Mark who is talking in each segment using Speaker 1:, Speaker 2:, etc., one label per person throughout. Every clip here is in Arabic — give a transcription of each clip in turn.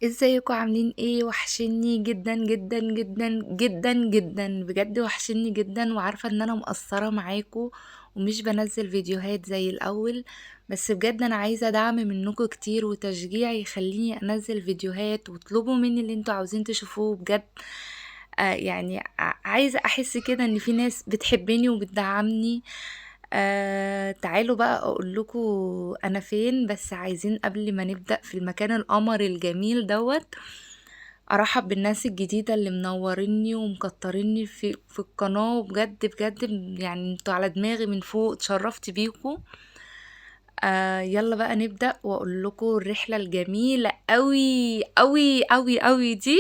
Speaker 1: ازيكم عاملين ايه؟ وحشني جدا جدا جدا جدا جدا، بجد وحشني جدا، وعارفة ان انا مقصرة معاكم ومش بنزل فيديوهات زي الاول. بس بجد انا عايزة دعم منكم كتير وتشجيع يخليني انزل فيديوهات، واطلبوا مني اللي انتوا عاوزين تشوفوه بجد. عايزة احس كده ان في ناس بتحبني وبتدعمني. تعالوا بقى اقول لكم انا فين. بس عايزين قبل ما نبدأ في المكان القمر الجميل دوت ارحب بالناس الجديدة اللي منوريني ومكتريني في القناة، وبجد بجد يعني انتوا على دماغي من فوق، اتشرفت بيكم. يلا بقى نبدأ واقول لكم الرحلة الجميلة قوي قوي قوي قوي دي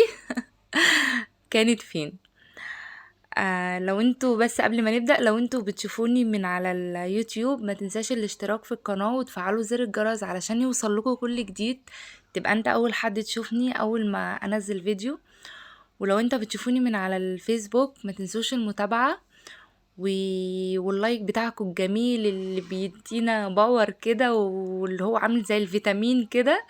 Speaker 1: كانت فين. لو انتوا بس قبل ما نبدأ، لو انتوا بتشوفوني من على اليوتيوب ما تنساش الاشتراك في القناة وتفعلوا زر الجرس علشان يوصلكوا كل جديد، تبقى انت اول حد تشوفني اول ما انزل فيديو. ولو انت بتشوفوني من على الفيسبوك ما تنسوش المتابعة و... واللايك بتاعكم الجميل اللي بيدينا باور كده، واللي هو عامل زي الفيتامين كده.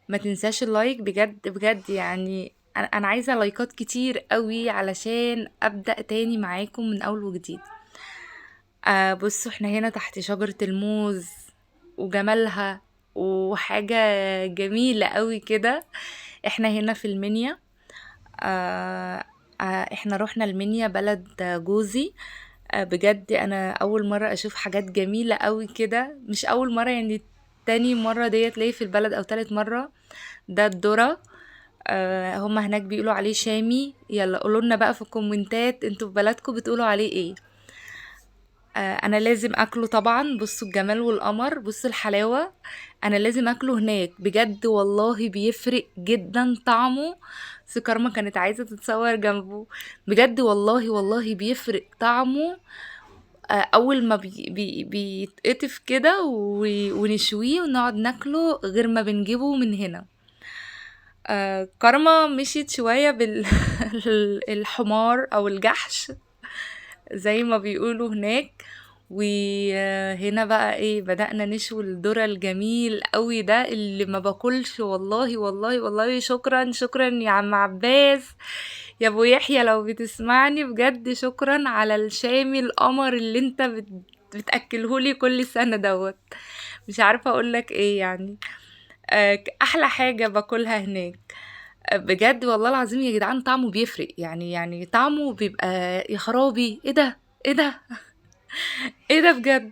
Speaker 1: ما تنساش اللايك بجد بجد، يعني انا عايزة لايكات كتير قوي علشان ابدأ تاني معاكم من اول وجديد. بصوا احنا هنا تحت شجرة الموز وجمالها وحاجة جميلة قوي كده. احنا هنا في المنيا. آه احنا رحنا المنيا بلد جوزي. بجد انا اول مرة اشوف حاجات جميلة قوي كده، مش اول مرة يعني، تاني مرة ديت ليا في البلد او تالت مرة. ده الذرة. هما هناك بيقولوا عليه شامي. يلا قولوا لنا بقى في الكومنتات انتوا في بلدكم بتقولوا عليه ايه. انا لازم اكله طبعا. بصوا الجمال والقمر، بصوا الحلاوة. انا لازم اكله هناك بجد، والله بيفرق جدا طعمه. سكارما كانت عايزة تتصور جنبه. بجد والله والله بيفرق طعمه. اول ما بيتقطف كده ونشويه ونقعد ناكله غير ما بنجيبه من هنا. كارما مشيت شوية الحمار او الجحش زي ما بيقولوا هناك. وهنا بقى ايه، بدأنا نشوي الذرة الجميل قوي ده اللي ما باكلش، والله والله والله. شكرا شكرا يا عم عباس، يا ابو يحيى لو بتسمعني، بجد شكرا على الشامي القمر اللي انت بتأكلهولي كل سنة دوت. مش عارفة اقولك ايه يعني. احلى حاجة باكلها هناك. بجد والله العظيم يا جدعان طعمه بيفرق، يعني طعمه بيبقى يا خرابي، ايه ده، ايه ده، ايه ده بجد.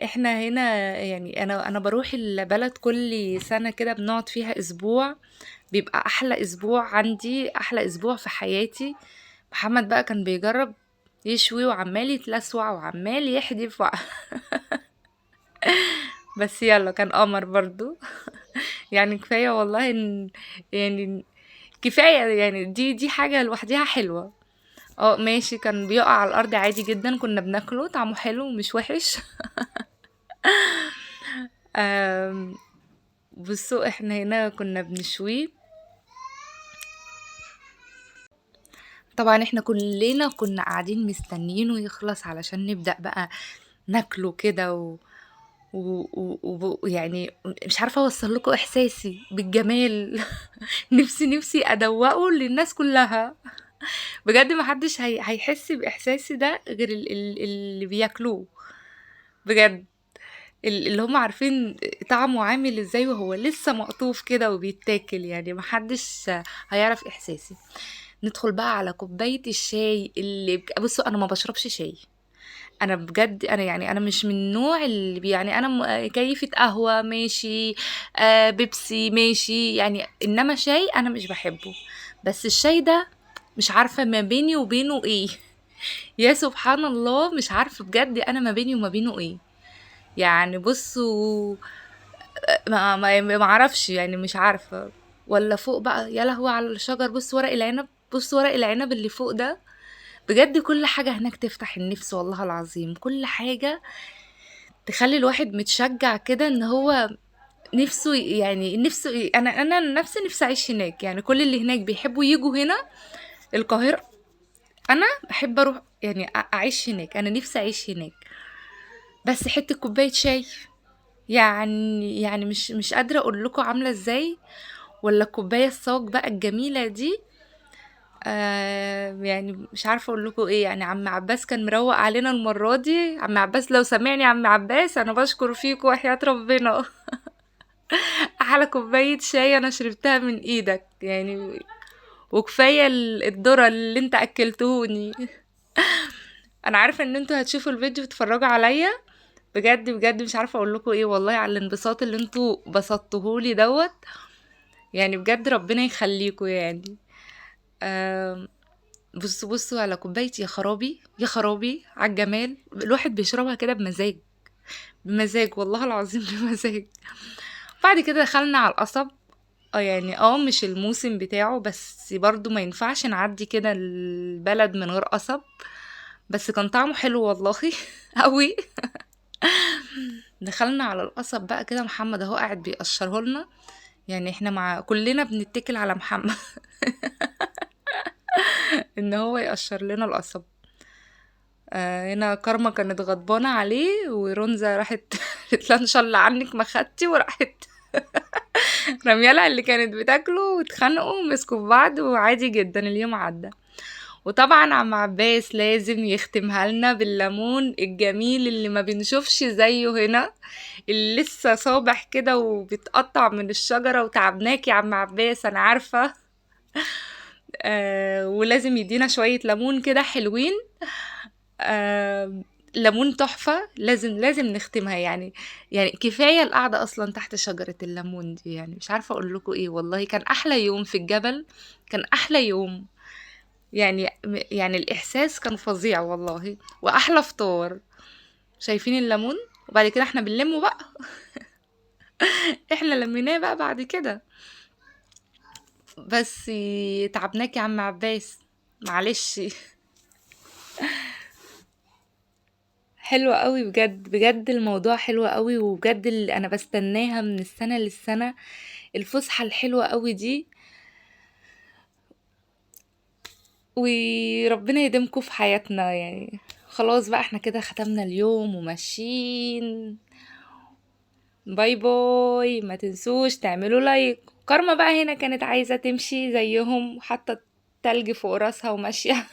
Speaker 1: احنا هنا يعني انا بروح البلد كل سنة كده، بنقعد فيها اسبوع. بيبقى احلى اسبوع عندي، احلى اسبوع في حياتي. محمد بقى كان بيجرب يشوي وعمال يتلسوع وعمال يحدف بس يلا كان قمر برضو يعني كفاية والله ان، يعني كفاية يعني، دي حاجة لوحدها حلوة. ماشي، كان بيقع على الارض عادي جدا، كنا بناكله طعمه حلو مش وحش. آم، بصوا احنا هنا كنا بنشويه. طبعا احنا كلنا كنا قاعدين مستنيينه يخلص علشان نبدأ بقى ناكله كده يعني مش عارفة اوصل لكم احساسي بالجمال. نفسي ادوقه للناس كلها. بجد محدش هيحس باحساسي ده غير اللي بياكلوه. بجد اللي هم عارفين طعمه عامل ازاي وهو لسه مقطوف كده وبيتاكل، يعني محدش هيعرف احساسي. ندخل بقى على كوباية الشاي اللي بصوا انا ما بشربش شاي. انا بجد انا يعني انا مش من النوع اللي يعني انا كيفة قهوة ماشي، بيبسي ماشي يعني، انما شاي انا مش بحبه. بس الشاي ده مش عارفة ما بيني وبينه ايه. يا سبحان الله، مش عارفة بجد انا ما بيني وما بينه ايه. يعني بصوا، ما اعرفش يعني، مش عارفة. ولا فوق بقى يا لهوي على الشجر، بص ورق العنب، بص ورق العنب اللي فوق ده. بجد كل حاجة هناك تفتح النفس، والله العظيم كل حاجة تخلي الواحد متشجع كده ان هو نفسه، يعني نفسه، انا نفسي اعيش هناك. يعني كل اللي هناك بيحبوا يجوا هنا القاهرة. انا بحب اروح يعني اعيش هناك، انا نفسي اعيش هناك. بس حتة كوباية شاي، يعني مش قادرة اقول لكم عاملة ازاي، ولا الكوباية الصاج بقى الجميلة دي. يعني مش عارفة اقول لكم ايه، يعني عم عباس كان مروق علينا المرة دي. عم عباس لو سمعني، عم عباس انا بشكر فيك وحياة ربنا. احلى كوباية شاي انا شربتها من ايدك يعني، وكفاية الذرة اللي انت اكلتهوني. انا عارفة ان انتوا هتشوفوا الفيديو وتتفرجوا عليا. بجد بجد مش عارفة اقول لكم ايه والله على الانبساط اللي انتوا بسطتهولي دوت. يعني بجد ربنا يخليكوا يعني. آم، بصوا على كوبايتي، يا خرابي يا خرابي على الجمال. الواحد بيشربها كده بمزاج، بمزاج والله العظيم. بمزاج. بعد كده دخلنا على القصب. يعني مش الموسم بتاعه، بس برضو ما ينفعش نعدي كده البلد من غير قصب. بس كان طعمه حلو والله. قوي. دخلنا على القصب بقى كده، محمد اهو قاعد بيقشره لنا. يعني احنا مع كلنا بنتكل على محمد. ان هو يقشر لنا القصب. هنا كارما كانت غضبانة عليه، ورونزا راحت قالت لها ان شاء الله عنك ما خدتي، وراحت رميالها اللي كانت بتاكله، واتخانقوا ومسكوا في بعض، وعادي جدا اليوم عدى. وطبعا عم عباس لازم يختمها لنا بالليمون الجميل اللي ما بنشوفش زيه هنا، اللي لسه صابح كده وبيتقطع من الشجرة. وتعبناك يا عم عباس انا عارفة. ولازم يدينا شوية ليمون كده حلوين. ليمون تحفة، لازم نختمها يعني. يعني كفاية القعدة أصلا تحت شجرة الليمون دي، يعني مش عارفة أقول لكم إيه والله. كان أحلى يوم في الجبل، كان أحلى يوم. يعني الإحساس كان فظيع والله. وأحلى فطار. شايفين الليمون؟ وبعد كده احنا بنلمه بقى. احنا لميناه بقى بعد كده. بس تعبناك يا عم عباس، معلش. حلو قوي بجد بجد، الموضوع حلو قوي، وبجد اللي انا بستناها من السنة للسنة، الفسحة الحلوة قوي دي. وربنا يديمكم في حياتنا يعني. خلاص بقى احنا كده ختمنا اليوم وماشيين. باي باي. ما تنسوش تعملوا لايك. كارما بقى هنا كانت عايزة تمشي زيهم، وحاطة تلج فوق راسها وماشية.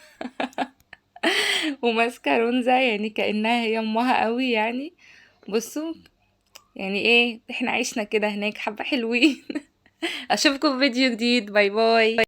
Speaker 1: وماسكة رونزة يعني كأنها هي امها قوي يعني. بصوا، يعني ايه، احنا عشنا كده هناك حبة حلوين. اشوفكم في فيديو جديد. باي باي.